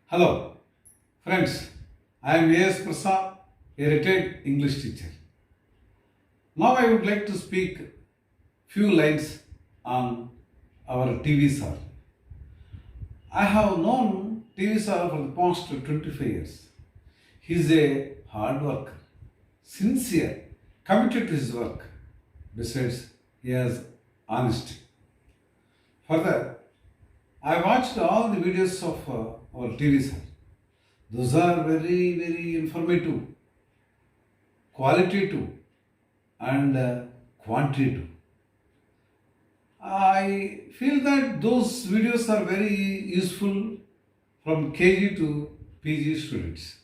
Hello, friends. I am A.S. Prasad, a retired English teacher. Now I would like to speak few lines on our TV sir. I have known TV sir for the past 25 years. He is a hard worker, sincere, committed to his work. Besides, he has honesty. Further, I watched all the videos of our TV sir. Those are very informative, qualitative, and quantitative. I feel that those videos are very useful from KG to PG students,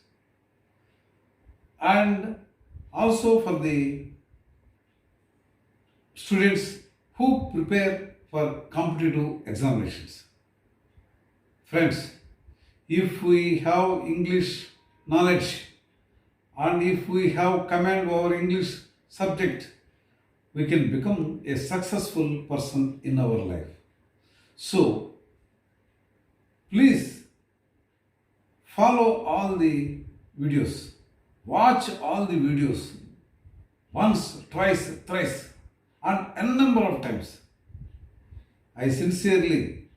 and also for the students who prepare for competitive examinations. Friends, if we have English knowledge and if we have command over English subject, we can become a successful person in our life. So, please follow all the videos, watch all the videos once, twice, thrice, and n number of times. I sincerely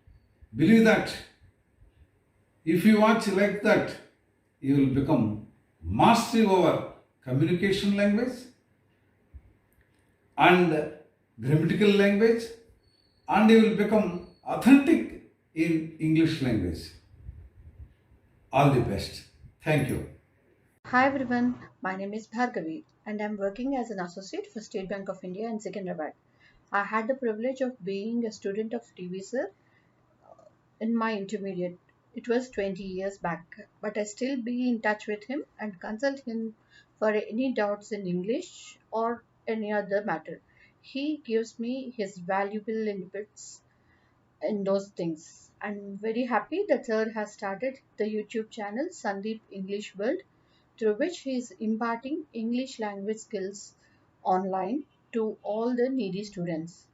believe that if you watch like that, you will become mastery over communication language and grammatical language, and you will become authentic in English language. All the best. Thank you. Hi everyone, my name is Bhargavi and I'm working as an associate for State Bank of India in Secunderabad. I had the privilege of being a student of TV sir in my intermediate. It was 20 years back, but I still be in touch with him and consult him for any doubts in English or any other matter. He gives me his valuable inputs in those things. I'm very happy that sir has started the YouTube channel Sandeep English World, through which he is imparting English language skills online to all the needy students.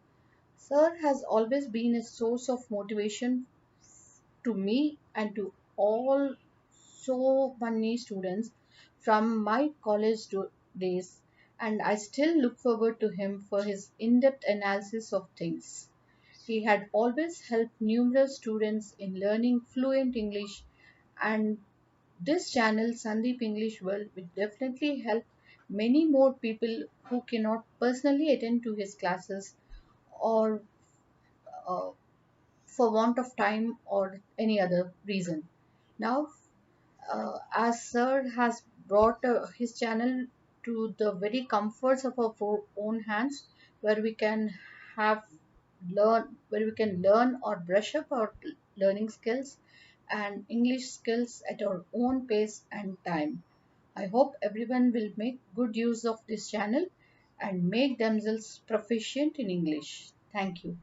Sir has always been a source of motivation to me and to all so many students from my days, and I still look forward to him for his in-depth analysis of things. He had always helped numerous students in learning fluent English, and this channel, Sandeep English World, will definitely help many more people who cannot personally attend to his classes or uh, for want of time or any other reason. Now, as Sir has brought his channel to the very comforts of our own hands, where we can have where we can learn or brush up our learning skills and English skills at our own pace and time. I hope everyone will make good use of this channel and make themselves proficient in English. Thank you.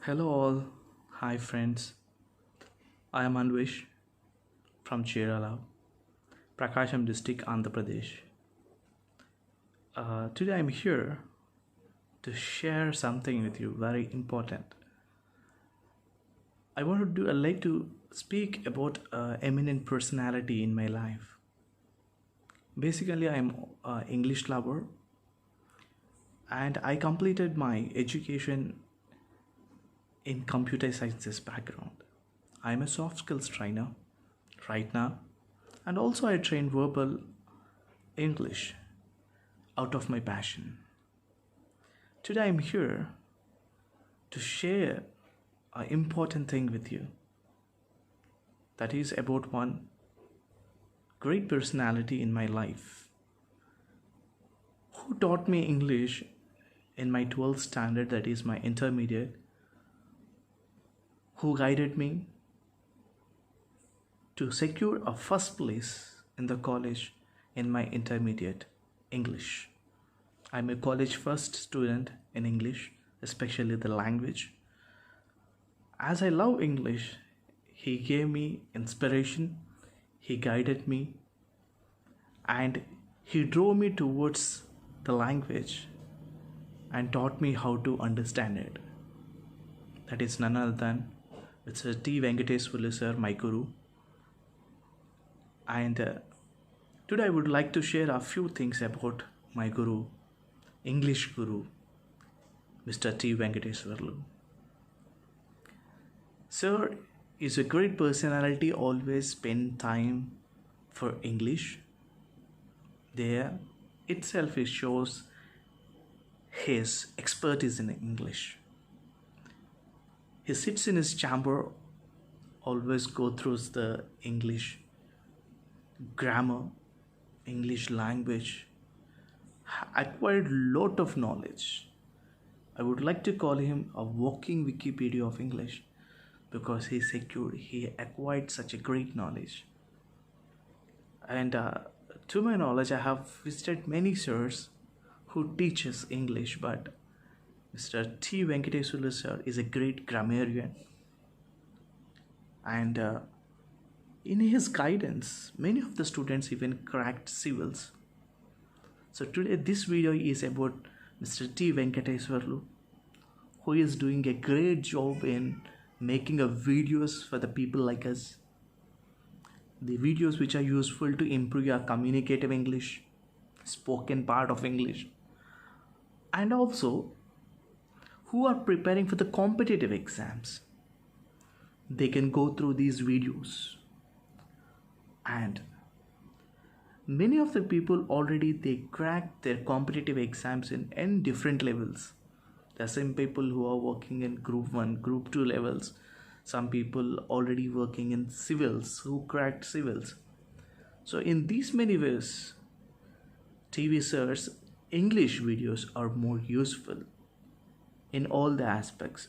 Hello, all. Hi, friends. I am Anvish from Cherala, Prakasham district, Andhra Pradesh. Today, I'm here to share something with you very important. I like to speak about eminent personality in my life. Basically, I'm an English lover, and I completed my education in computer sciences background. I'm a soft skills trainer right now, and also I train verbal English out of my passion. Today I'm here to share an important thing with you, that is about one great personality in my life who taught me English in my 12th standard, that is my intermediate, who guided me to secure a first place in the college in my intermediate English. I'm a college first student in English, especially the language. As I love English, he gave me inspiration, he guided me, and he drove me towards the language and taught me how to understand it. That is none other than It's a T. Venkateswarlu sir, my guru. And today I would like to share a few things about my guru, English guru, Mr. T. Venkateswarlu. Sir is a great personality, always spend time for English. There itself it shows his expertise in English. He sits in his chamber, always go through the English grammar, English language, acquired lot of knowledge. I would like to call him a walking Wikipedia of English because he acquired such a great knowledge. And to my knowledge, I have visited many sirs who teaches English, but Mr. T. Venkateswarlu sir is a great grammarian. And in his guidance, many of the students even cracked civils. So today this video is about Mr. T. Venkateswarlu, who is doing a great job in making a videos for the people like us. The videos which are useful to improve your communicative English, spoken part of English, and also who are preparing for the competitive exams. They can go through these videos. And many of the people already they cracked their competitive exams in different levels. There are some people who are working in group 1, group 2 levels. Some people already working in civils who cracked civils. So in these many ways, TV sirs English videos are more useful in all the aspects.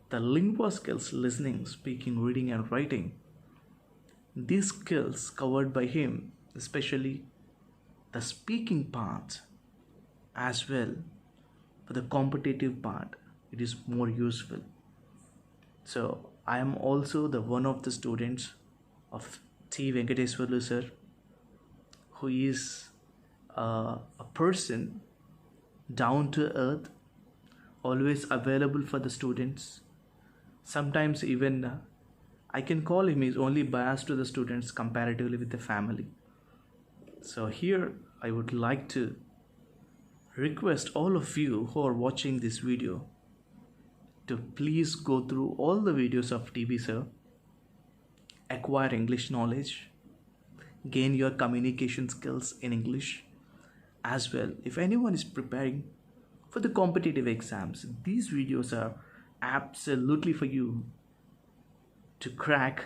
The lingua skills, listening, speaking, reading and writing, these skills covered by him, especially the speaking part as well. For the competitive part, it is more useful. So I am also the one of the students of T. Venkateswarlu sir, who is a person down to earth, always available for the students. Sometimes even I can call him is only biased to the students comparatively with the family. So here I would like to request all of you who are watching this video to please go through all the videos of TV sir, acquire English knowledge, gain your communication skills in English as well. If anyone is preparing for the competitive exams, these videos are absolutely for you to crack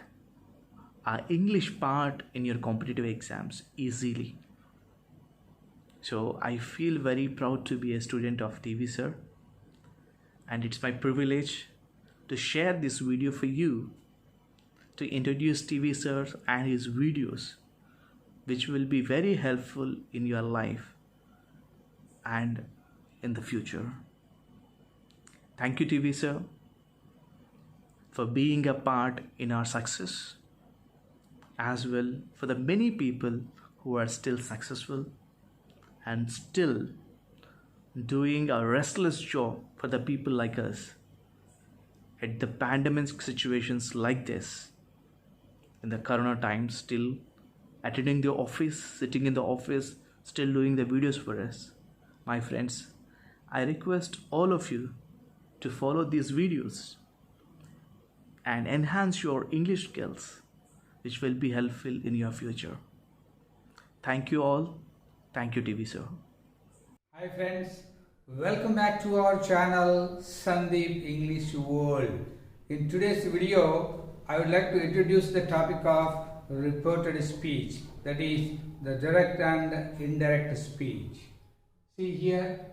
our English part in your competitive exams easily. So I feel very proud to be a student of TV sir, and it's my privilege to share this video for you, to introduce TV sir and his videos, which will be very helpful in your life and in the future. Thank you TV sir for being a part in our success, as well for the many people who are still successful and still doing a restless job for the people like us at the pandemic situations like this, in the corona times, still attending the office, sitting in the office, still doing the videos for us. My friends, I request all of you to follow these videos and enhance your English skills, which will be helpful in your future. Thank you all. Thank you TV sir. Hi friends, welcome back to our channel Sandeep English World. In today's video, I would like to introduce the topic of reported speech, that is the direct and indirect speech. See here,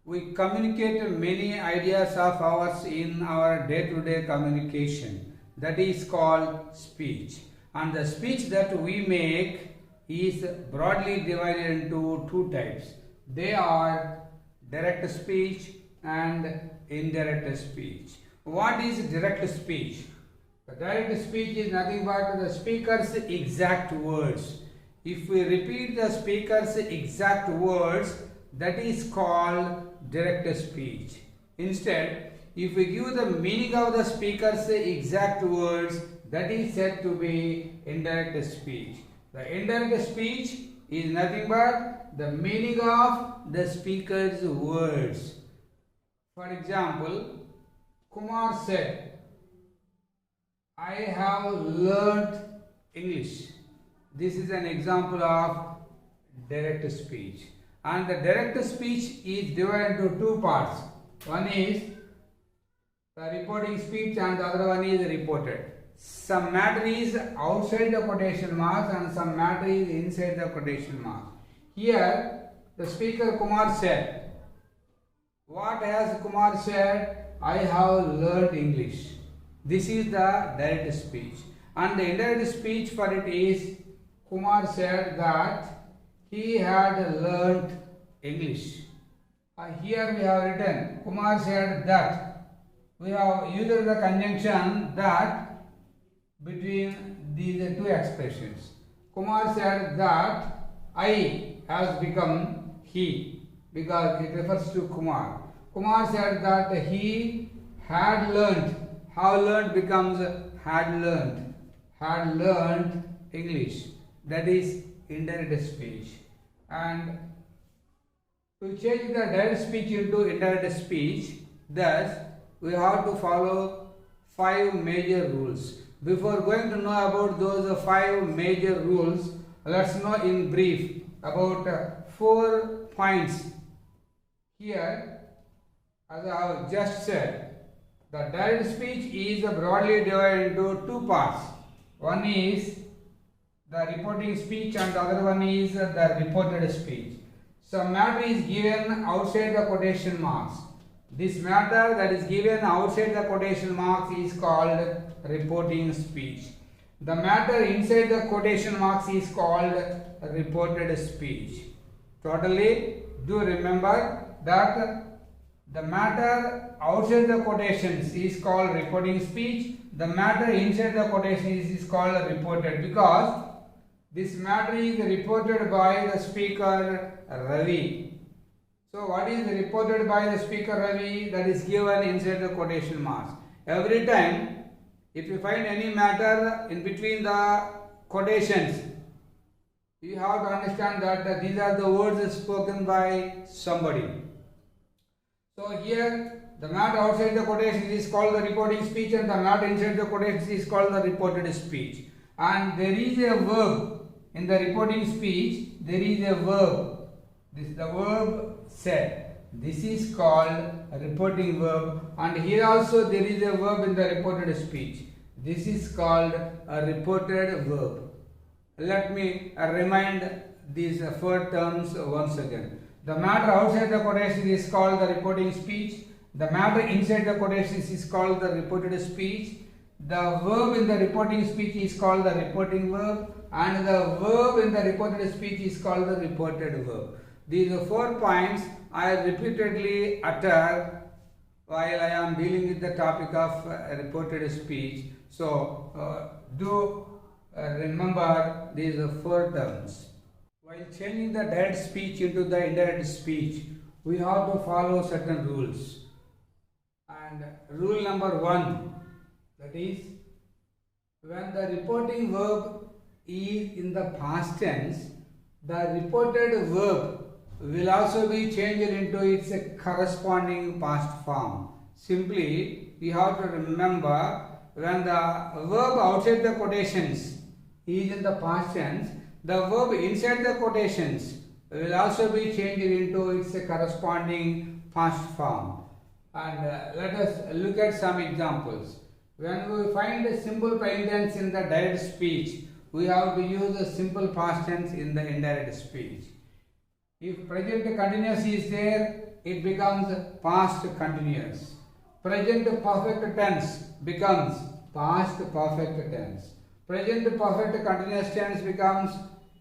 we communicate many ideas of ours in our day-to-day communication. That is called speech. And the speech that we make is broadly divided into two types. They are direct speech and indirect speech. What is direct speech? The direct speech is nothing but the speaker's exact words. If we repeat the speaker's exact words, that is called direct speech. Instead, if we give the meaning of the speaker's exact words, that is said to be indirect speech. The indirect speech is nothing but the meaning of the speaker's words. For example, Kumar said, I have learnt English. This is an example of direct speech. And the direct speech is divided into two parts. One is the reporting speech and the other one is reported. Some matter is outside the quotation marks and some matter is inside the quotation marks. Here, the speaker Kumar said, what has Kumar said? I have learned English. This is the direct speech. And the indirect speech for it is, Kumar said that he had learnt English. Here we have written, Kumar said that. We have used the conjunction that between these two expressions. Kumar said that I has become he because it refers to Kumar. Kumar said that he had learnt. How learnt becomes had learnt. Had learnt English. That is indirect speech. And to change the direct speech into indirect speech, thus we have to follow 5 major rules. Before going to know about those 5 major rules, let's know in brief about 4 points. Here, as I have just said, the direct speech is broadly divided into 2 parts. One is the reporting speech and the other one is the reported speech. Some matter is given outside the quotation marks. This matter that is given outside the quotation marks is called reporting speech. The matter inside the quotation marks is called reported speech. Totally, do remember that the matter outside the quotations is called reporting speech. The matter inside the quotations is called reported because this matter is reported by the speaker Ravi. So what is reported by the speaker Ravi? That is given inside the quotation marks. Every time if you find any matter in between the quotations, you have to understand that these are the words spoken by somebody. So here the matter outside the quotations is called the reporting speech and the matter inside the quotations is called the reported speech. And there is a verb in the reporting speech, there is a verb. This is the verb said. This is called a reporting verb, and here also there is a verb in the reported speech. This is called a reported verb. Let me remind these 4 terms once again. The matter outside the quotation is called the reporting speech. The matter inside the quotations is called the reported speech. The verb in the reporting speech is called the reporting verb, and the verb in the reported speech is called the reported verb. These 4 points I repeatedly utter while I am dealing with the topic of reported speech. So do remember these 4 terms. While changing the direct speech into the indirect speech, we have to follow certain rules. And rule number 1, that is, when the reporting verb is in the past tense, the reported verb will also be changed into its corresponding past form. Simply, we have to remember when the verb outside the quotations is in the past tense, the verb inside the quotations will also be changed into its corresponding past form. And let us look at some examples. When we find a simple present tense in the direct speech, we have to use a simple past tense in the indirect speech. If present continuous is there, it becomes past continuous. Present perfect tense becomes past perfect tense. Present perfect continuous tense becomes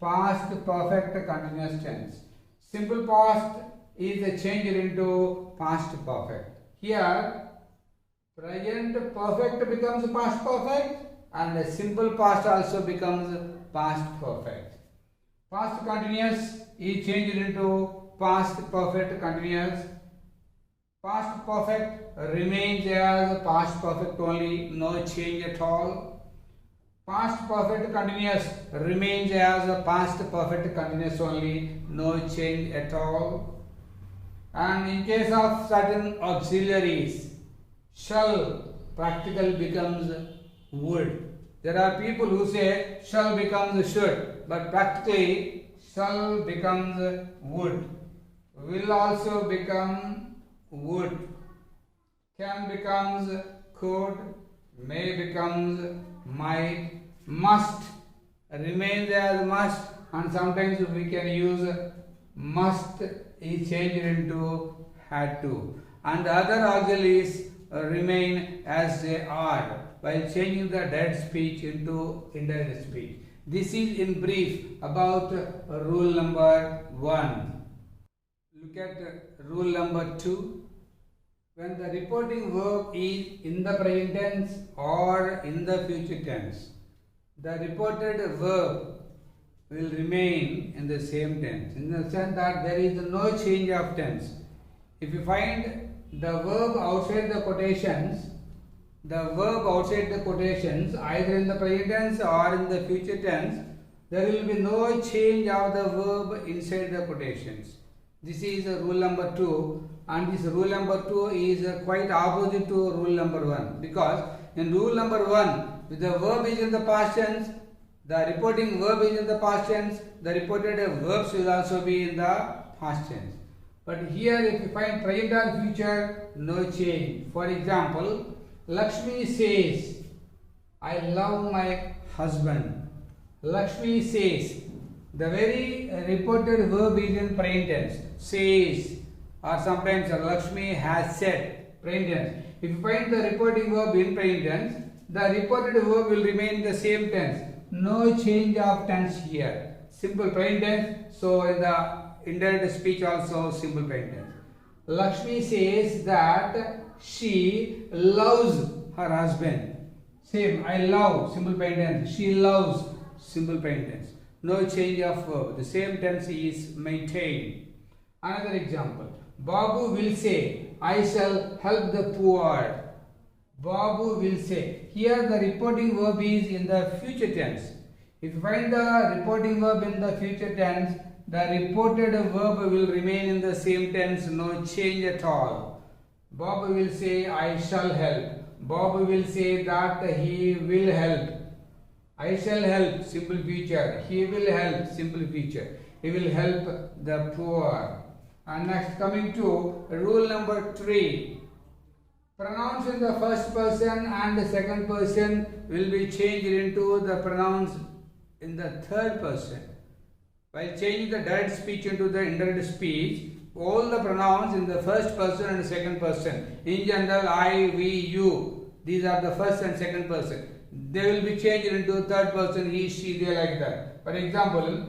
past perfect continuous tense. Simple past is changed into past perfect. Here, present perfect becomes past perfect and simple past also becomes past perfect. Past continuous is changed into past perfect continuous. Past perfect remains as past perfect only, no change at all. Past perfect continuous remains as past perfect continuous only, no change at all. And in case of certain auxiliaries, shall practical becomes would. There are people who say shall becomes should, but practically shall becomes would. Will also become would. Can becomes could. May becomes might. Must remains as must, and sometimes we can use must is changed into had to. And the other auxiliaries remain as they are while changing the direct speech into indirect speech. This is in brief about rule number 1. Look at rule number 2. When the reporting verb is in the present tense or in the future tense, the reported verb will remain in the same tense, in the sense that there is no change of tense. If you find the verb outside the quotations, either in the present tense or in the future tense, there will be no change of the verb inside the quotations. This is rule number 2, and this rule number 2 is quite opposite to rule number 1, because in rule number 1, if the verb is in the past tense, the reporting verb is in the past tense, the reported verbs will also be in the past tense. But here if you find present or future, no change. For example, Lakshmi says, I love my husband. Lakshmi says. The very reported verb is in present tense. Says, or sometimes Lakshmi has said, present tense. If you find the reporting verb in present tense, the reported verb will remain in the same tense. No change of tense here. Simple present tense. So in the indirect speech also simple present tense. Lakshmi says that she loves her husband. Same, I love, simple present tense. She loves, simple present tense. No change of verb. The same tense is maintained. Another example. Babu will say, I shall help the poor. Babu will say. Here the reporting verb is in the future tense. If you find the reporting verb in the future tense, the reported verb will remain in the same tense, no change at all. Babu will say, I shall help. Babu will say that he will help. I shall help, simple future. He will help, simple future. He will help the poor. And next, coming to rule number 3. Pronouns in the first person and the second person will be changed into the pronouns in the third person. While changing the direct speech into the indirect speech, all the pronouns in the first person and the second person, in general, I, we, you, these are the first and second person. They will be changed into third person, he, she, they, like that. For example,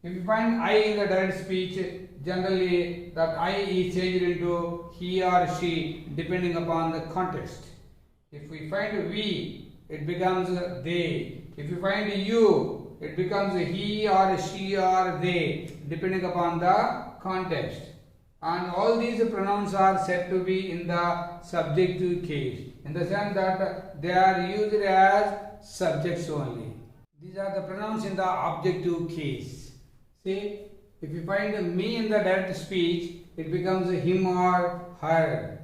if you find I in the direct speech, generally that I is changed into he or she depending upon the context. If we find we, it becomes they. If you find you, it becomes he or she or they depending upon the context. And all these pronouns are said to be in the subjective case, in the sense that they are used as subjects only. These are the pronouns in the objective case. See, if you find me in the direct speech, it becomes him or her.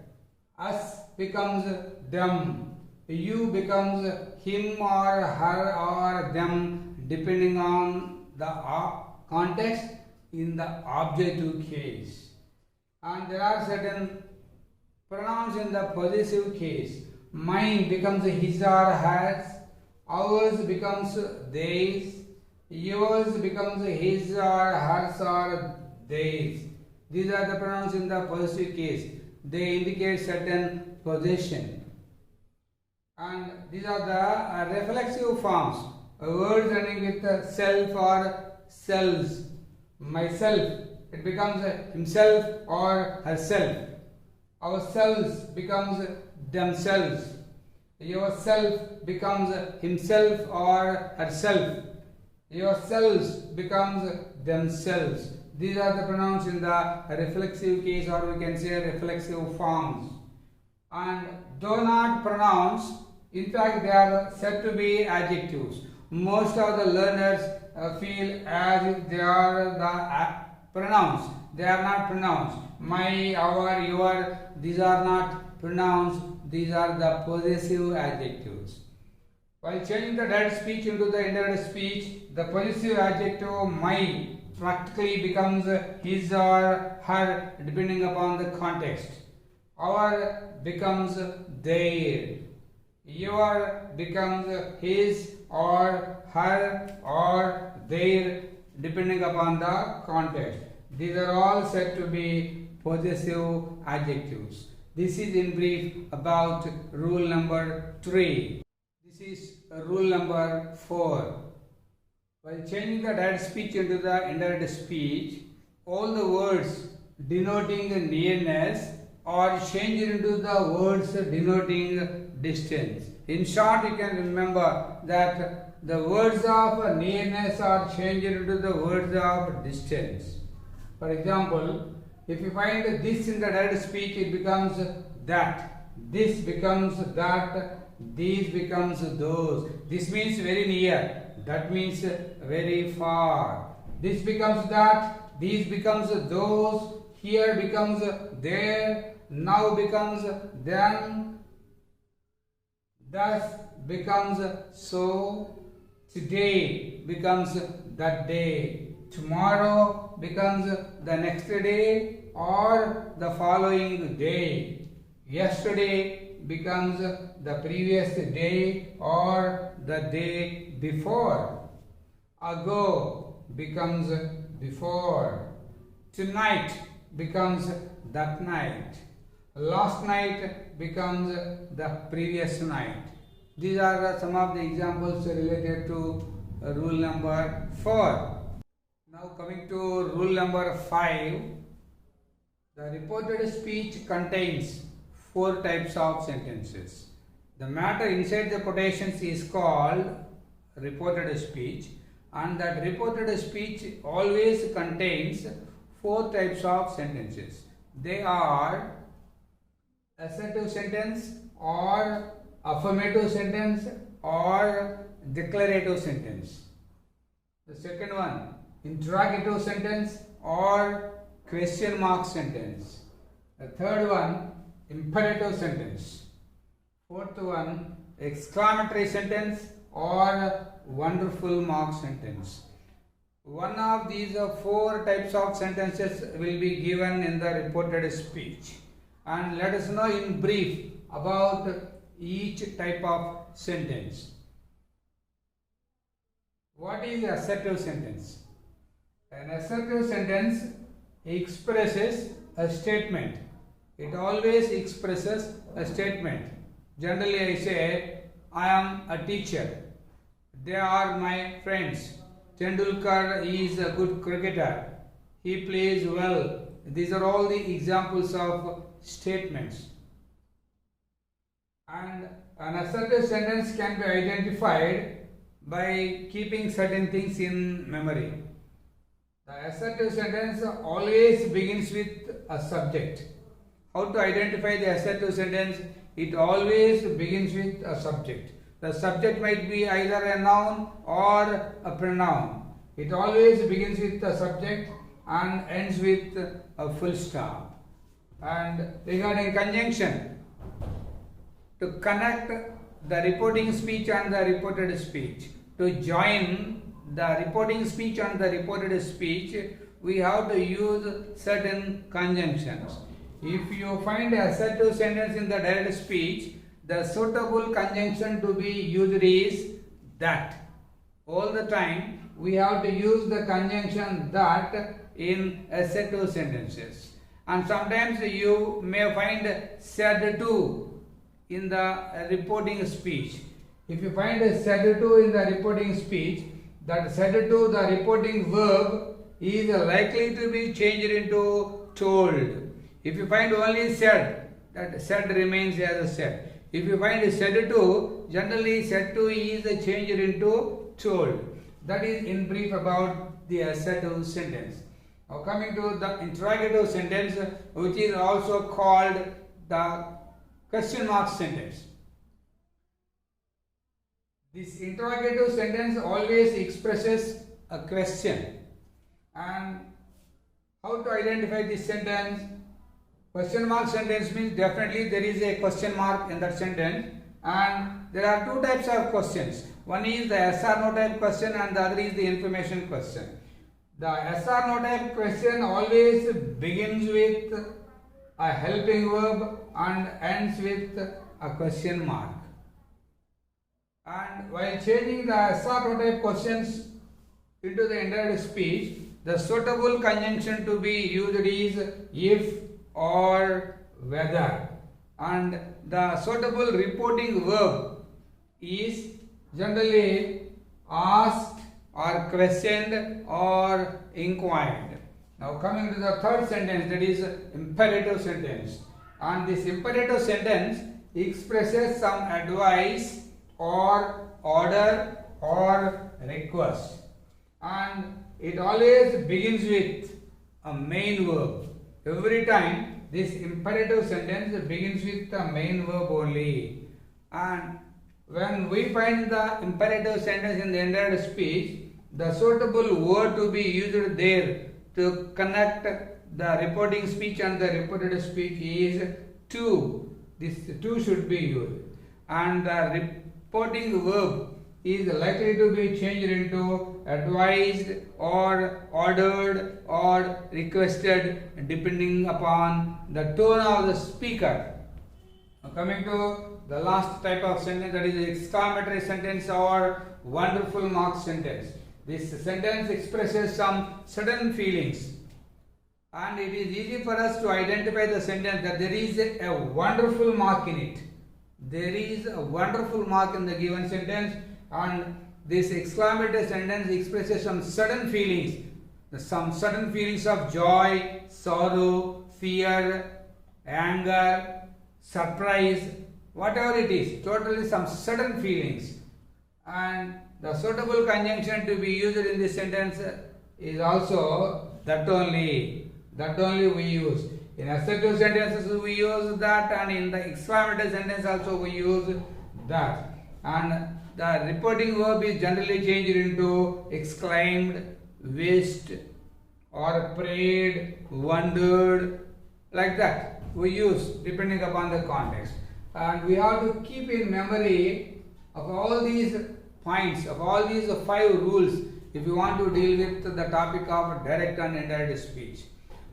Us becomes them. You becomes him or her or them depending on the context in the objective case. And there are certain pronouns in the possessive case. Mine becomes his or hers. Ours becomes theirs. Yours becomes his or hers or theirs. These are the pronouns in the possessive case. They indicate certain possession. And these are the reflexive forms. Words ending with self or selves. Myself, it becomes himself or herself. Ourselves becomes themselves. Yourself becomes himself or herself. Yourselves becomes themselves. These are the pronouns in the reflexive case, or we can say reflexive forms. And though not pronouns, in fact they are said to be adjectives. Most of the learners feel as if they are the pronouns. They are not pronouns. My, our, your, these are not pronouns. These are the possessive adjectives. While changing the direct speech into the indirect speech, the possessive adjective my practically becomes his or her depending upon the context. Our becomes their. Your becomes his or her or their depending upon the context. These are all said to be possessive adjectives. This is in brief about rule number 3. This is rule number 4. While changing the direct speech into the indirect speech, all the words denoting nearness are changed into the words denoting distance. In short, you can remember that the words of nearness are changed into the words of distance. For example, if you find this in the direct speech, it becomes that. This becomes that. These becomes those. This means very near. That means very far. This becomes that. These becomes those. Here becomes there. Now becomes then. Thus becomes so. Today becomes that day. Tomorrow becomes the next day or the following day. Yesterday becomes the previous day or the day before. Ago becomes before. Tonight becomes that night. Last night becomes the previous night. These are some of the examples related to rule number 4. Now coming to rule number 5. The reported speech contains 4 types of sentences. The matter inside the quotations is called reported speech, and that reported speech always contains 4 types of sentences. They are assertive sentence or affirmative sentence or declarative sentence. The second one, interrogative sentence or question mark sentence. The third one, imperative sentence. Fourth one, exclamatory sentence or wonderful mark sentence. One of these 4 types of sentences will be given in the reported speech, and let us know in brief about each type of sentence. What is assertive sentence? An assertive sentence expresses a statement. It always expresses a statement. Generally I say, I am a teacher. They are my friends. Tendulkar is a good cricketer. He plays well. These are all the examples of statements. And an assertive sentence can be identified by keeping certain things in memory. The assertive sentence always begins with a subject. How to identify the assertive sentence? It always begins with a subject. The subject might be either a noun or a pronoun. It always begins with a subject and ends with a full stop. And regarding conjunction, to connect the reporting speech and the reported speech, to join the reporting speech and the reported speech, we have to use certain conjunctions. If you find a assertive sentence in the direct speech, the suitable conjunction to be used is that. All the time we have to use the conjunction that in assertive sentences. And sometimes you may find said to in the reporting speech. If you find a said to in the reporting speech, that said to, the reporting verb, is likely to be changed into told. If you find only said, that said remains as a said. If you find said to, generally said to is changed into told. That is in brief about the assertive sentence. Now coming to the interrogative sentence, which is also called the question mark sentence. This interrogative sentence always expresses a question. And how to identify this sentence? Question mark sentence means definitely there is a question mark in that sentence, and there are two types of questions. One is the yes or no type question and the other is the information question. The yes or no type question always begins with a helping verb and ends with a question mark. And while changing the yes or no type questions into the indirect speech, the suitable conjunction to be used is if or whether, and the suitable reporting verb is generally asked or questioned or inquired. Now coming to the third sentence, that is imperative sentence, and this imperative sentence expresses some advice or order or request, and it always begins with a main verb. Every time this imperative sentence begins with the main verb only. And when we find the imperative sentence in the indirect speech, the suitable word to be used there to connect the reporting speech and the reported speech is to. This to should be used. And the reporting verb is likely to be changed into advised or ordered or requested depending upon the tone of the speaker. Now coming to the last type of sentence, that is exclamatory sentence or wonderful mark sentence. This sentence expresses some sudden feelings, and it is easy for us to identify the sentence that there is a wonderful mark in it. There is a wonderful mark in the given sentence, and this exclamatory sentence expresses some sudden feelings of joy, sorrow, fear, anger, surprise, whatever it is, totally some sudden feelings. And the suitable conjunction to be used in this sentence is also that only we use. In assertive sentences we use that, and in the exclamatory sentence also we use that. And the reporting verb is generally changed into exclaimed, wished, or prayed, wondered, like that we use depending upon the context. And we have to keep in memory of all these points, of all these 5 rules if you want to deal with the topic of direct and indirect speech.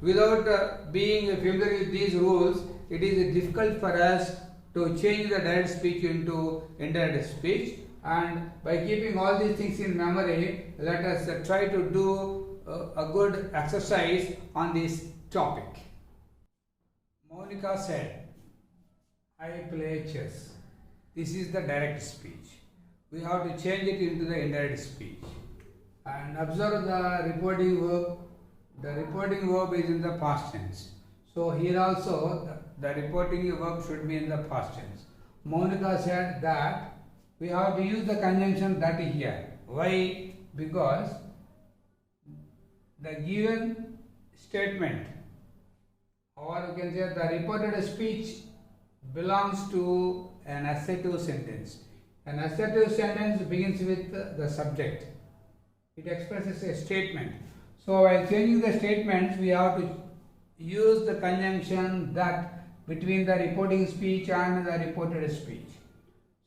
Without being familiar with these rules, it is difficult for us to change the direct speech into indirect speech. And by keeping all these things in memory, let us try to do a good exercise on this topic. Monica said, I play chess. This is the direct speech. We have to change it into the indirect speech. And observe the reporting verb. The reporting verb is in the past tense. So here also the reporting verb should be in the past tense. Monica said that. We have to use the conjunction that here. Why? Because the given statement, or you can say the reported speech, belongs to an assertive sentence. An assertive sentence begins with the subject. It expresses a statement. So while changing the statements, we have to use the conjunction that between the reporting speech and the reported speech.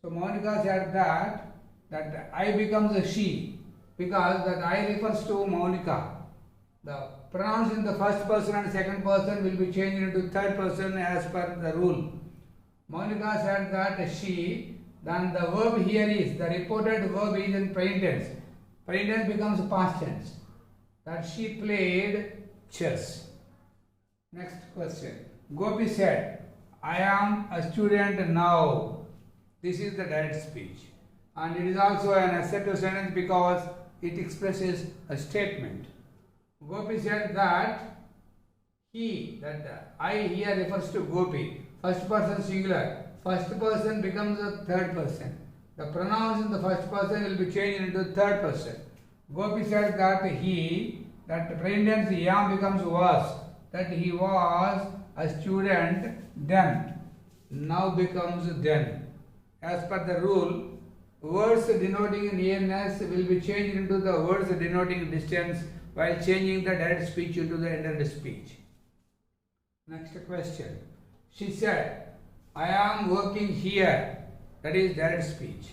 So Monica said that I becomes a she, because that I refers to Monica. The pronouns in the first person and second person will be changed into third person as per the rule. Monica said that she, then the verb here is, the reported verb is in present tense. Present tense becomes past tense. That she played chess. Next question. Gopi said, I am a student now. This is the direct speech, and it is also an assertive sentence because it expresses a statement. Gopi said that he, that I here refers to Gopi. First person singular. First person becomes a third person. The pronouns in the first person will be changed into third person. Gopi said that he that present tense am becomes was, that he was a student then, now becomes then. As per the rule, words denoting nearness will be changed into the words denoting distance while changing the direct speech into the indirect speech. Next question. She said, I am working here. That is direct speech.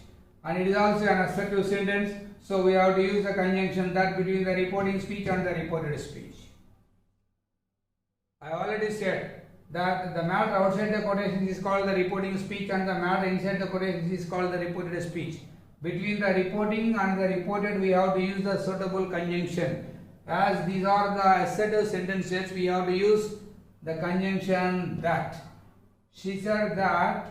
And it is also an assertive sentence, so we have to use the conjunction that between the reporting speech and the reported speech. I already said that the matter outside the quotation is called the reporting speech and the matter inside the quotation is called the reported speech. Between the reporting and the reported, we have to use the suitable conjunction. As these are the assertive sentences, we have to use the conjunction that. She said that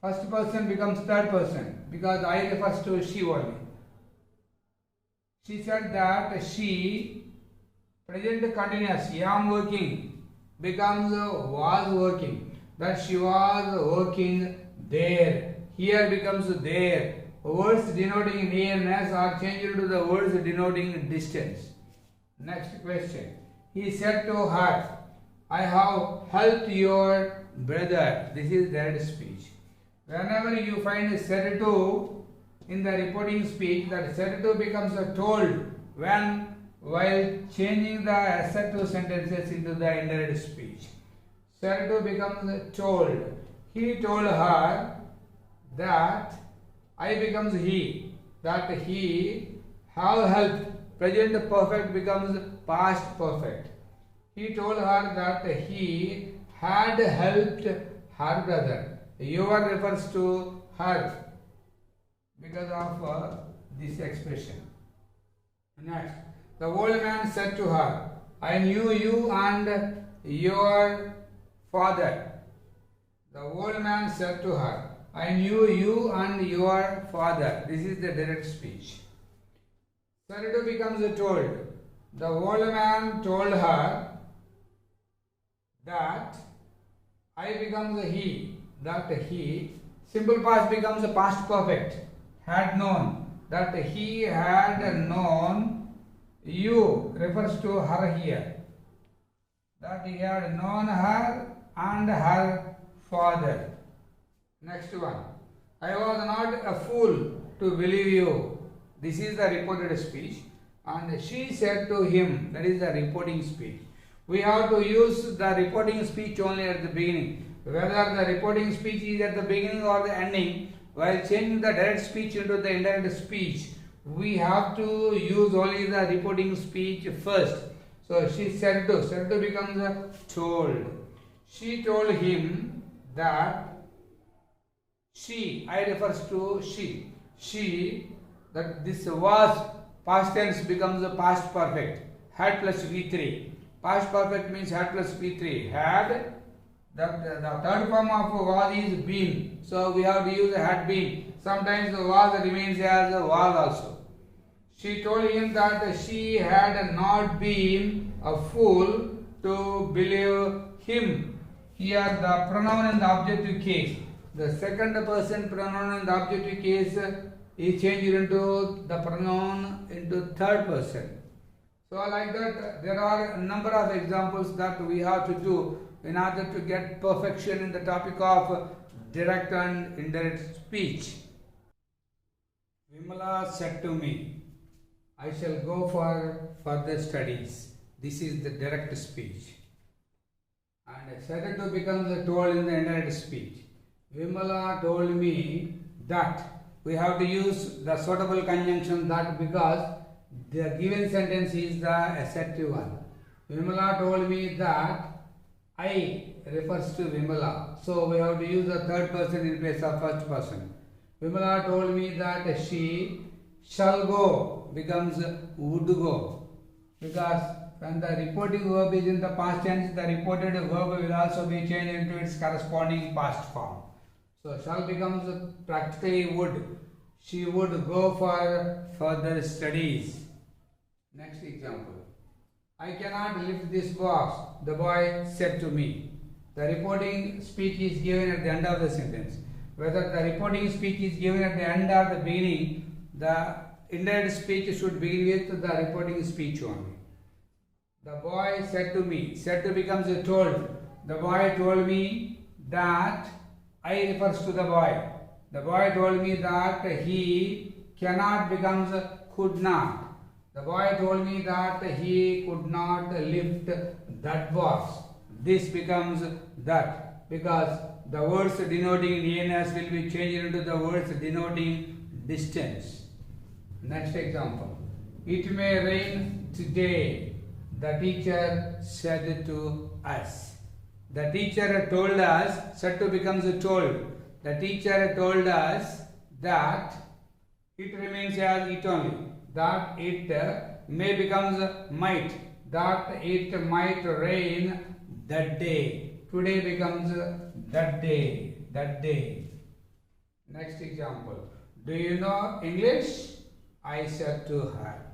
first person becomes third person because I refers to she only. She said that she, present continuous, am working, becomes was working, that she was working there, here becomes there. Words denoting nearness are changed into the words denoting distance. Next question. He said to her, I have helped your brother. This is direct speech. Whenever you find said to in the reporting speech, that said to becomes a told when while changing the assertive sentences into the indirect speech. Said to becomes told. He told her that I becomes he, that he have helped. Present perfect becomes past perfect. He told her that he had helped her brother. Your refers to her because of this expression. Next, the old man said to her, I knew you and your father. The old man said to her, I knew you and your father. This is the direct speech. Said to becomes told. The old man told her that I becomes he, that he. Simple past becomes a past perfect. Had known, that he had known. You refers to her here, that he had known her and her father. Next one. I was not a fool to believe you. This is the reported speech. And she said to him, that is the reporting speech. We have to use the reporting speech only at the beginning. Whether the reporting speech is at the beginning or the ending, while changing the direct speech into the indirect speech, we have to use only the reporting speech first. So she said to becomes told. She told him that she, I refers to she, that this was past tense becomes a past perfect, had plus V3. Past perfect means had plus V3. Had, the third form of was is been. So we have to use had been. Sometimes the was remains as a was also. She told him that she had not been a fool to believe him. Here the pronoun in the objective case. The second person pronoun in the objective case is changed into the pronoun into third person. So like that, there are a number of examples that we have to do in order to get perfection in the topic of direct and indirect speech. Vimala said to me, I shall go for further studies. This is the direct speech. And said to becomes told in the indirect speech. Vimala told me that. We have to use the suitable conjunction that because the given sentence is the assertive one. Vimala told me that I refers to Vimala. So we have to use the third person in place of first person. Vimala told me that she shall go becomes would go. Because when the reporting verb is in the past tense, the reported verb will also be changed into its corresponding past form. So shall becomes practically would. She would go for further studies. Next example. I cannot lift this box, the boy said to me. The reporting speech is given at the end of the sentence. Whether the reporting speech is given at the end or the beginning, the indirect speech should begin with the reporting speech only. The boy said to me. Said to becomes told. The boy told me that. I refers to the boy. The boy told me that he cannot becomes could not. The boy told me that he could not lift that box. This becomes that, because the words denoting nearness will be changed into the words denoting distance. Next example. It may rain today, the teacher said to us. The teacher told us, said to becomes told. The teacher told us that it remains as it only, that it may becomes might, that it might rain that day. Today becomes that day, that day. Next example. Do you know English? I said to her.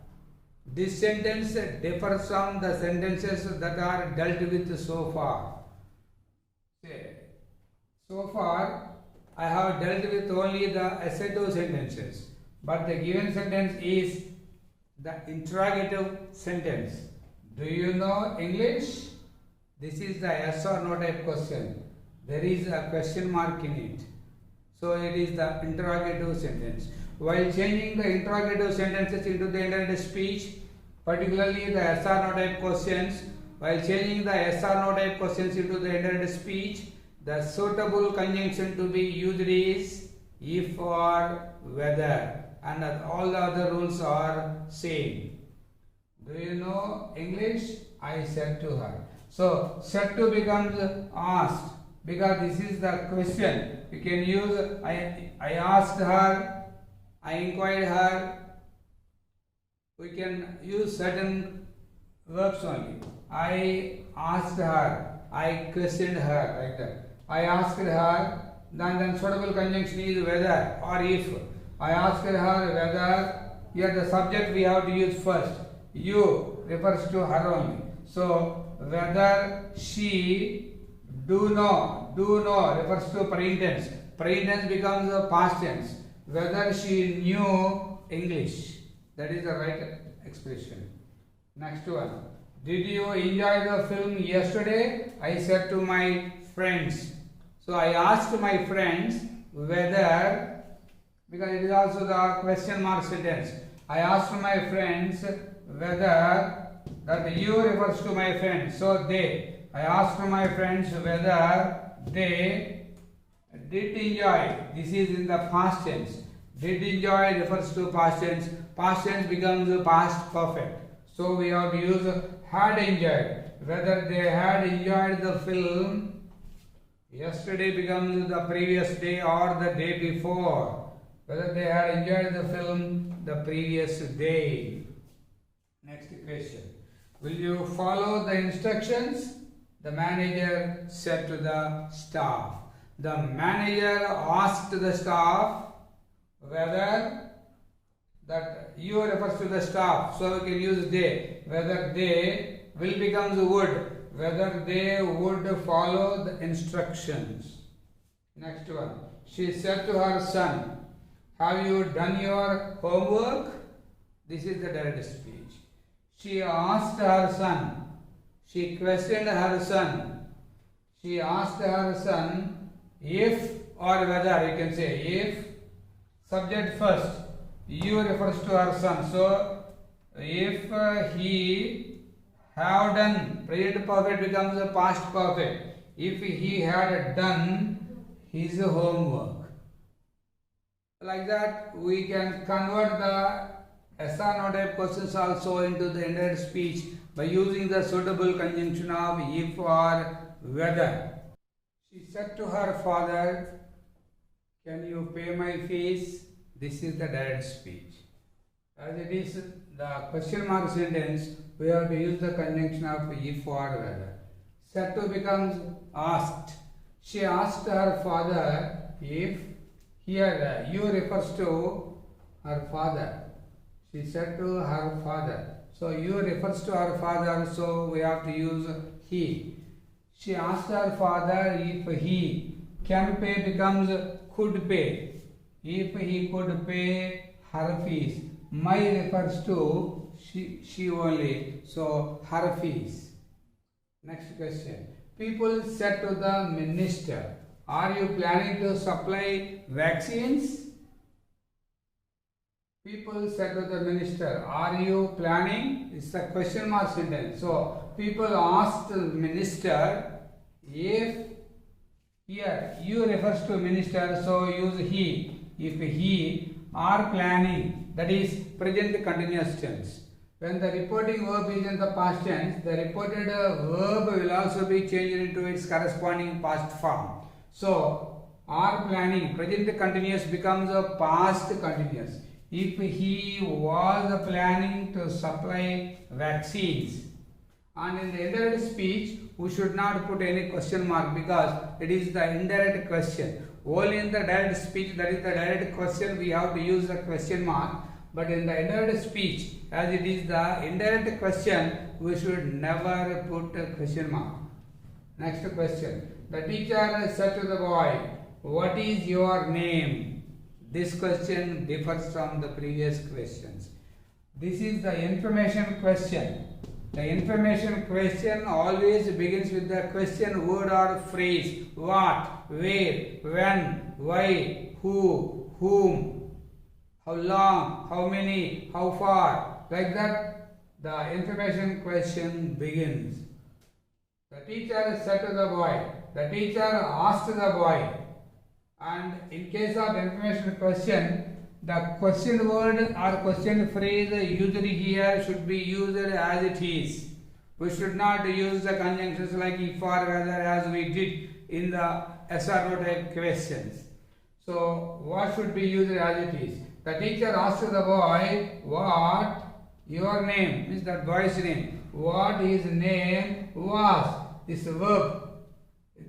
This sentence differs from the sentences that are dealt with so far. So far, I have dealt with only the assertive sentences, but the given sentence is the interrogative sentence. Do you know English? This is the yes or no type question. There is a question mark in it. So it is the interrogative sentence. While changing the interrogative sentences into the indirect speech, particularly the yes or no type questions, while changing the yes or no type questions into the indirect speech, the suitable conjunction to be used is if or whether, and all the other rules are same. Do you know English? I said to her. So said to becomes asked, because this is the question. You can use I asked her, I inquired her. We can use certain verbs only. I asked her, I questioned her, like that. I asked her, then suitable conjunction is whether or if. I asked her whether, here the subject we have to use first. You refers to her only. So whether she do know refers to present tense. Present tense becomes a past tense. Whether she knew English. That is the right expression. Next one. Did you enjoy the film yesterday? I said to my friends. So I asked my friends whether, because it is also the question mark sentence. I asked my friends whether, that you refers to my friends. So they. I asked my friends whether they did enjoy. This is in the past tense. Did enjoy refers to past tense. Past tense becomes past perfect. So we have to use had enjoyed. Whether they had enjoyed the film yesterday becomes the previous day or the day before. Whether they had enjoyed the film the previous day. Next question. Will you follow the instructions? The manager said to the staff. The manager asked the staff whether, that you refers to the staff, so we can use they. Whether they will becomes would. Whether they would follow the instructions. Next one. She said to her son, have you done your homework? This is the direct speech. She asked her son. She questioned her son. She asked her son if or whether, you can say if, subject first. You refers to her son. So if he have done, present perfect becomes a past perfect. If he had done his homework. Like that, we can convert the yes or no type questions also into the indirect speech by using the suitable conjunction of if or whether. She said to her father, can you pay my fees? This is the direct speech. As it is the question mark sentence, we have to use the conjunction of if or whether. Said to becomes asked. She asked her father if, here you refers to her father. She said to her father. So you refers to her father, so we have to use he. She asked her father if he can pay becomes could pay. If he could pay her fees. My refers to she only. So her fees. Next question. People said to the minister, are you planning to supply vaccines? People said to the minister, are you planning? It's a question mark sentence. So people asked the minister, if here you refers to minister, so use he. If he are planning, that is present continuous tense. When the reporting verb is in the past tense, the reported verb will also be changed into its corresponding past form. So are planning, present continuous becomes a past continuous. If he was planning to supply vaccines, and in the indirect speech we should not put any question mark because it is the indirect question. Only in the direct speech, that is the direct question, we have to use the question mark. But in the indirect speech, as it is the indirect question, we should never put a question mark. Next question. The teacher said to the boy, what is your name? This question differs from the previous questions. This is the information question. The information question always begins with the question word or phrase. What, where, when, why, who, whom, how long, how many, how far. Like that, the information question begins. The teacher said to the boy. The teacher asked the boy. And in case of information question, the question word or question phrase usually here should be used as it is. We should not use the conjunctions like if or whether as we did in the SRO type questions. So what should be used as it is? The teacher asked the boy, what your name, means that boy's name, what his name was. This verb,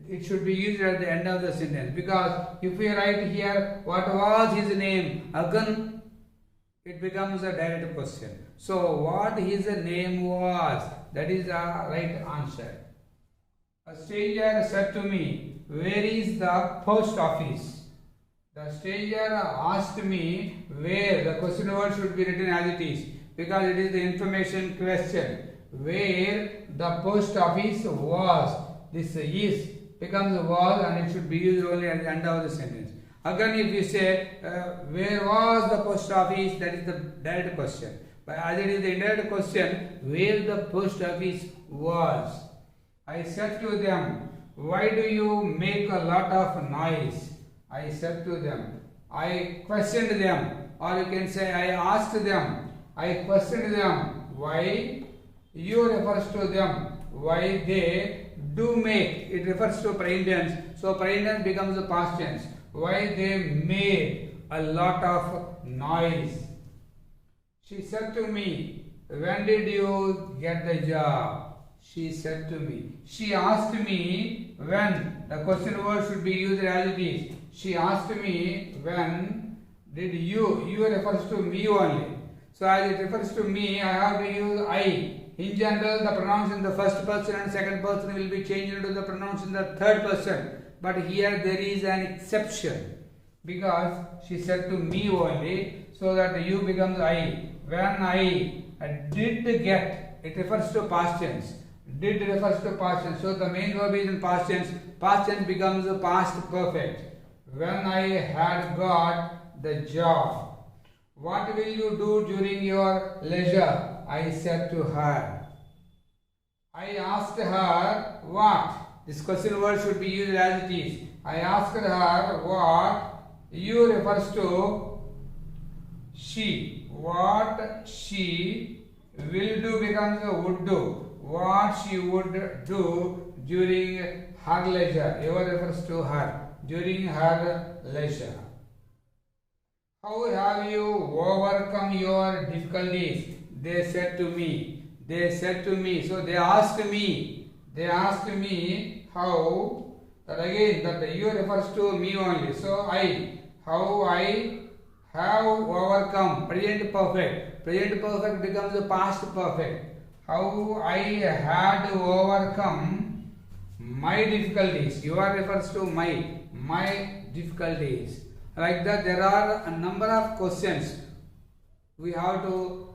it should be used at the end of the sentence, because if we write here what was his name, again it becomes a direct question. So what his name was, that is the right answer. A stranger said to me, where is the post office? The stranger asked me where. The question word should be written as it is, because it is the information question. Where the post office was. This is becomes was and it should be used only at the end of the sentence. Again, if you say where was the post office, that is the direct question. But as it is the indirect question, where the post office was. I said to them, why do you make a lot of noise? I said to them. I questioned them, or you can say I asked them. I questioned them. Why? You refers to them. Why they do make. It refers to present tense. So present tense becomes the past tense. Why they made a lot of noise. She said to me, when did you get the job? She said to me. She asked me when. The question word should be used as it is. She asked me when did you. You refers to me only. So as it refers to me, I have to use I. In general, the pronouns in the first person and second person will be changed into the pronouns in the third person. But here there is an exception, because she said to me only, so that you becomes I. When I did get, it refers to past tense. Did refers to past tense. So the main verb is in past tense. Past tense becomes a past perfect. When I had got the job. What will you do during your leisure? I said to her. I asked her what? This question word should be used as it is. I asked her what. You refers to she. What she will do becomes a would do. What she would do during her leisure. You refers to her. During her leisure. How have you overcome your difficulties? They said to me. They said to me. So they asked me. They asked me how. That again, that you refers to me only. So I. How I have overcome. Present perfect. Present perfect becomes a past perfect. How I had overcome my difficulties. You refers to my difficulties. Like that, there are a number of questions we have to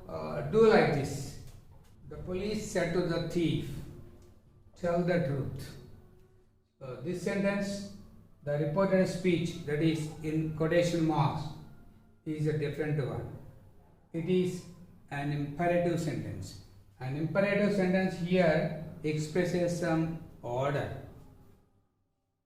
do like this. The police said to the thief, tell the truth. So this sentence, the reported speech, that is in quotation marks, is a different one. It is an imperative sentence. An imperative sentence here expresses some order.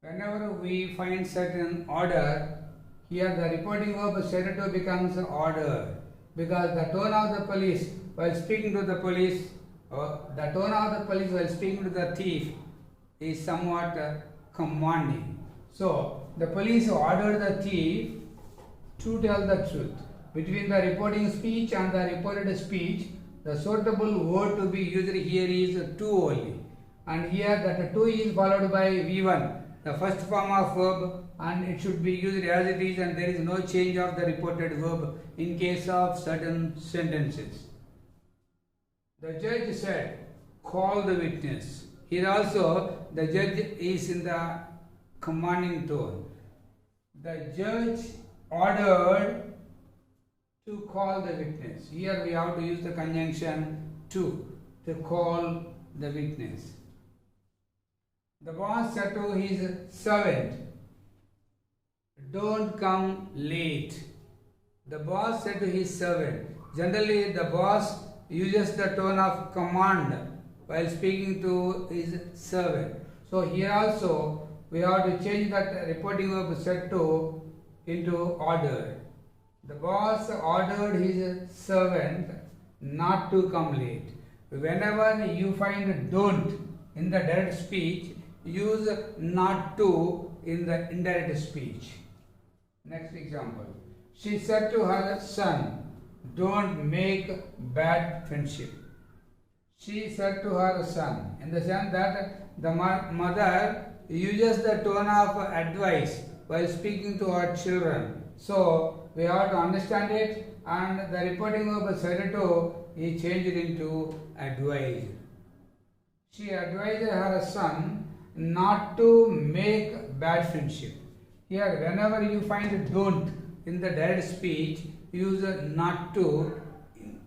Whenever we find certain order, here the reporting verb said to becomes order, because the tone of the police while speaking to the police, or the tone of the police while speaking to the thief is somewhat commanding. So the police ordered the thief to tell the truth. Between the reporting speech and the reported speech, the suitable word to be used here is to only. And here that to is followed by V1, the first form of verb, and it should be used as it is, and there is no change of the reported verb in case of certain sentences. The judge said, call the witness. Here also the judge is in the commanding tone. The judge ordered to call the witness. Here we have to use the conjunction to call the witness. The boss said to his servant, don't come late. The boss said to his servant. Generally the boss uses the tone of command while speaking to his servant. So here also we have to change that reporting verb said to into order. The boss ordered his servant not to come late. Whenever you find don't in the direct speech, use not to in the indirect speech. Next example. She said to her son, don't make bad friendship. She said to her son, in the sense that the mother uses the tone of advice while speaking to her children. So we have to understand it, and the reporting verb said to is changed into advise. She advised her son not to make bad friendship. Here whenever you find don't in the direct speech, use not to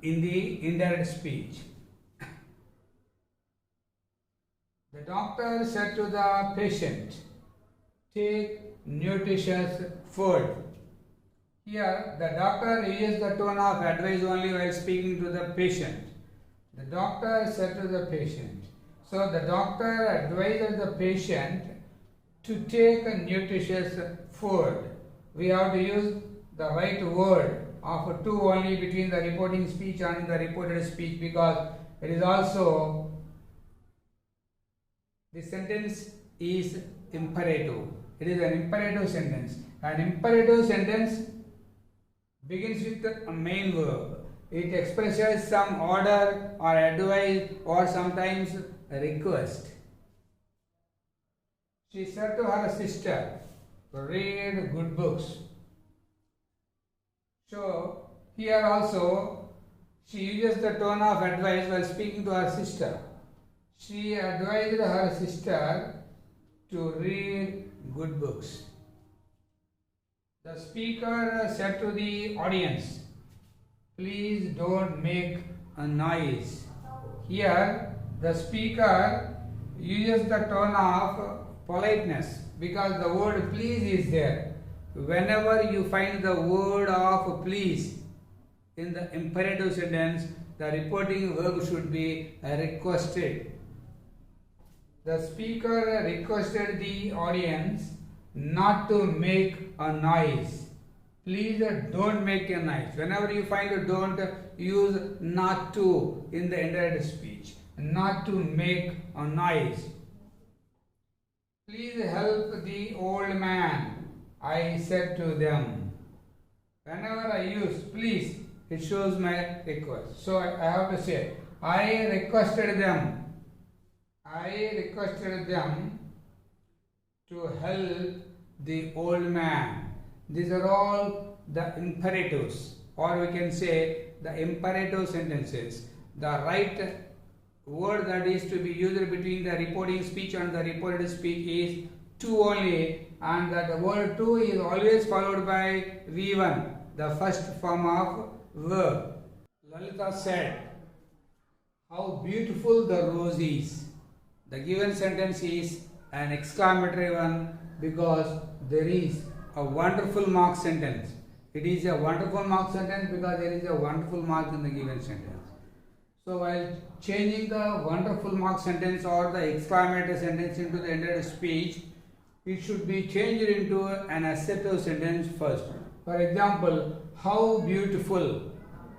in the indirect speech. The doctor said to the patient, take nutritious food. Here the doctor uses the tone of advice only while speaking to the patient. The doctor said to the patient. So the doctor advised the patient to take a nutritious food. We have to use the right word of to only between the reporting speech and the reported speech, because it is also, the sentence is imperative. It is an imperative sentence. An imperative sentence begins with a main verb. It expresses some order or advice or sometimes a request. She said to her sister, read good books. So here also she uses the tone of advice while speaking to her sister. She advised her sister to read good books. The speaker said to the audience, please don't make a noise. Here the speaker uses the tone of politeness because the word please is there. Whenever you find the word of please in the imperative sentence, the reporting verb should be requested. The speaker requested the audience not to make a noise. Please don't make a noise. Whenever you find a don't, use not to in the indirect speech. Not to make a noise. Please help the old man, I said to them. Whenever I use please, it shows my request. So I have to say, I requested them. I requested them to help the old man. These are all the imperatives, or we can say the imperative sentences. The right word that is to be used between the reporting speech and the reported speech is to only, and that word to is always followed by V1, the first form of verb. Lalita said, how beautiful the rose is. The given sentence is an exclamatory one because there is a wonderful mark sentence. It is a wonderful mark sentence because there is a wonderful mark in the given sentence. So while changing the wonderful mark sentence or the exclamatory sentence into the ended speech, it should be changed into an assertive sentence first. For example, how beautiful.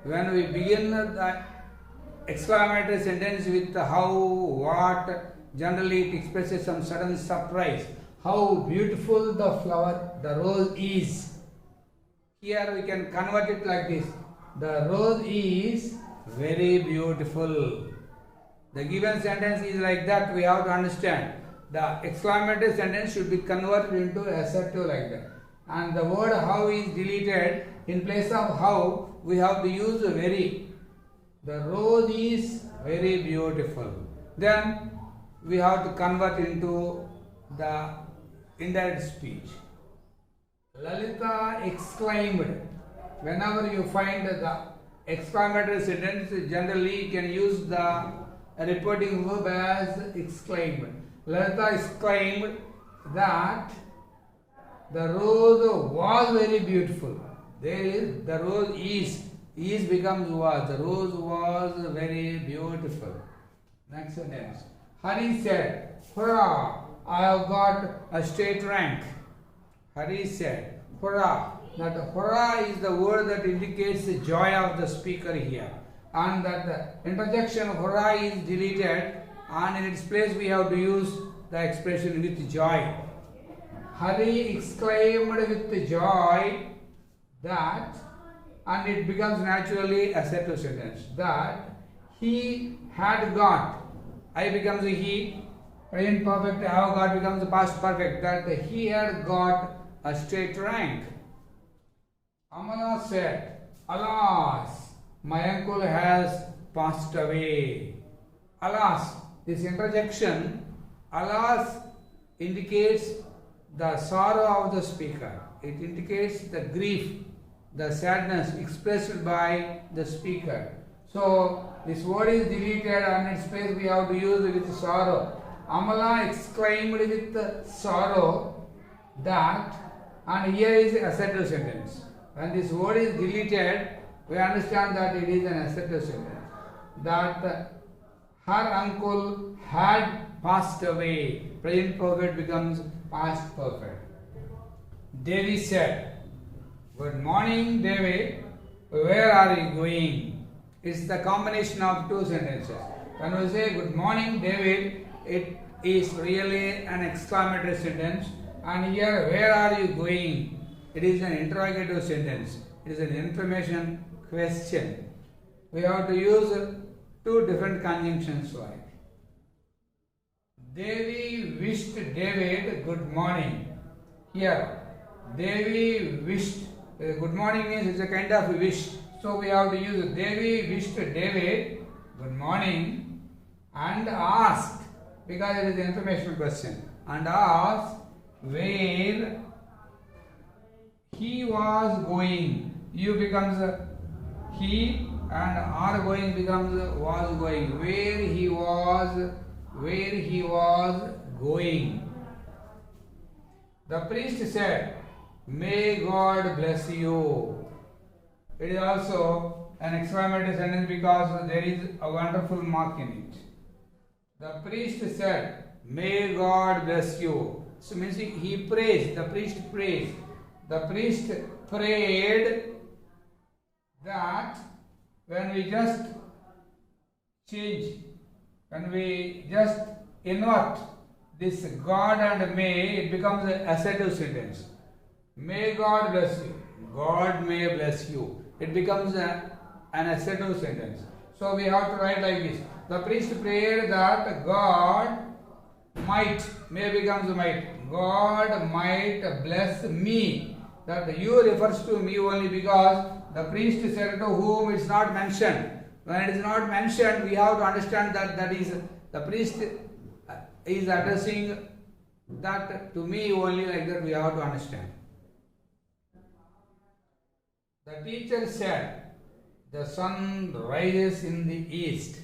When we begin the exclamatory sentence with how, what, generally it expresses some sudden surprise. How beautiful the flower, the rose is. Here we can convert it like this. The rose is very beautiful. The given sentence is like that, we have to understand. The exclamatory sentence should be converted into assertive like that. And the word how is deleted. In place of how, we have to use very. The rose is very beautiful. Then we have to convert into the indirect speech. Lalita exclaimed. Whenever you find the exclamatory sentence, generally you can use the repeating verb as exclaimed. Lalita exclaimed that the rose was very beautiful. There is the rose is becomes was. The rose was very beautiful. Next sentence. Hari said, hurrah, I have got a state rank. Hari said, hurrah. That hurrah is the word that indicates the joy of the speaker here. And that the interjection of hurrah is deleted, and in its place we have to use the expression with joy. Hari exclaimed with joy that, and it becomes naturally a assertive sentence, that he had got. I becomes a he, present perfect, have got becomes the past perfect, that he had got a state rank. Amala said, alas, my uncle has passed away. Alas, this interjection, alas, indicates the sorrow of the speaker. It indicates the grief, the sadness expressed by the speaker. So, this word is deleted and its place we have to use it with sorrow. Amala exclaimed with sorrow that, and here is an assertive sentence. When this word is deleted, we understand that it is an assertive sentence. That her uncle had passed away. Present perfect becomes past perfect. Devi said, good morning, David. Where are you going? It's the combination of two sentences. When we say good morning, David, it is really an exclamatory sentence. And here, where are you going? It is an interrogative sentence. It is an information question. We have to use two different conjunctions like. Devi wished David good morning. Here, Devi wished. Good morning means it's a kind of wish. So we have to use Devi wished David good morning and asked, because it is an information question, and asked where he was going. You becomes he and are going becomes was going. Where he was going. The priest said, may God bless you. It is also an exclamatory sentence because there is a wonderful mark in it. The priest said, may God bless you. So means he prays, the priest prays. The priest prayed that when we just change, when we just invert this God and may, it becomes an assertive sentence. May God bless you. God may bless you. It becomes an assertive sentence. So we have to write like this. The priest prayed that God might, may becomes might. God might bless me. That you refers to me only because the priest said to whom it's not mentioned. When it is not mentioned, we have to understand that that is the priest is addressing that to me only, like that we have to understand. The teacher said, The sun rises in the east.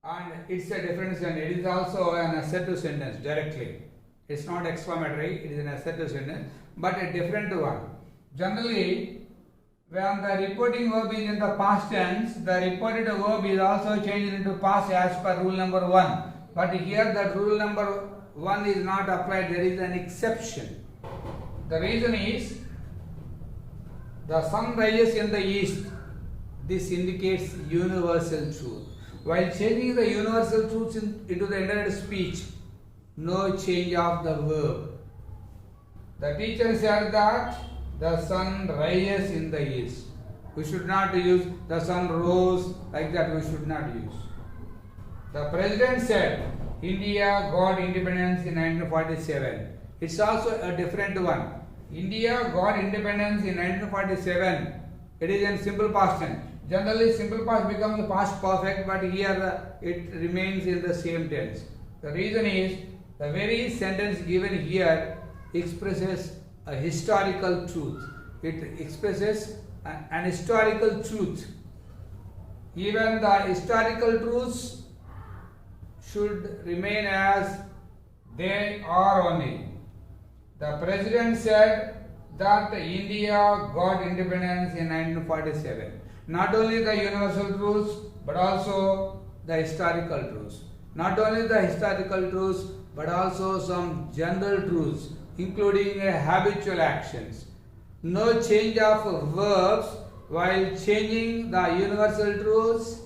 And it's a different sentence. It is also an assertive sentence directly. It's not exclamatory, it is an assertive sentence, but a different one. Generally, when the reporting verb is in the past tense, the reported verb is also changed into past as per rule number 1. But here the rule number 1 is not applied, there is an exception. The reason is, the sun rises in the east. This indicates universal truth. While changing the universal truths into the indirect speech, no change of the verb. The teacher said that the sun rises in the east. We should not use the sun rose, like that we should not use. The president said India got independence in 1947. It's also a different one. India got independence in 1947. It is in simple past tense. Generally, simple past becomes past perfect, but here it remains in the same tense. The reason is, the very sentence given here expresses a historical truth. It expresses an historical truth. Even the historical truths should remain as they are only. The president said that India got independence in 1947. Not only the universal truths, but also the historical truths. Not only the historical truths, but also some general truths, including habitual actions. No change of verbs while changing the universal truths,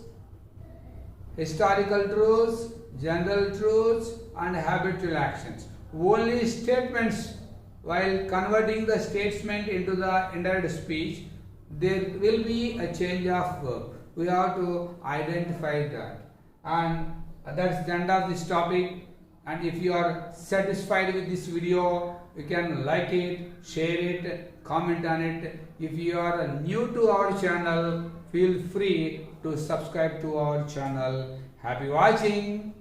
historical truths, general truths, and habitual actions. Only statements while converting the statement into the indirect speech, there will be a change of verb. We have to identify that. And that's the end of this topic. And if you are satisfied with this video, you can like it, share it, comment on it. If you are new to our channel, feel free to subscribe to our channel. Happy watching!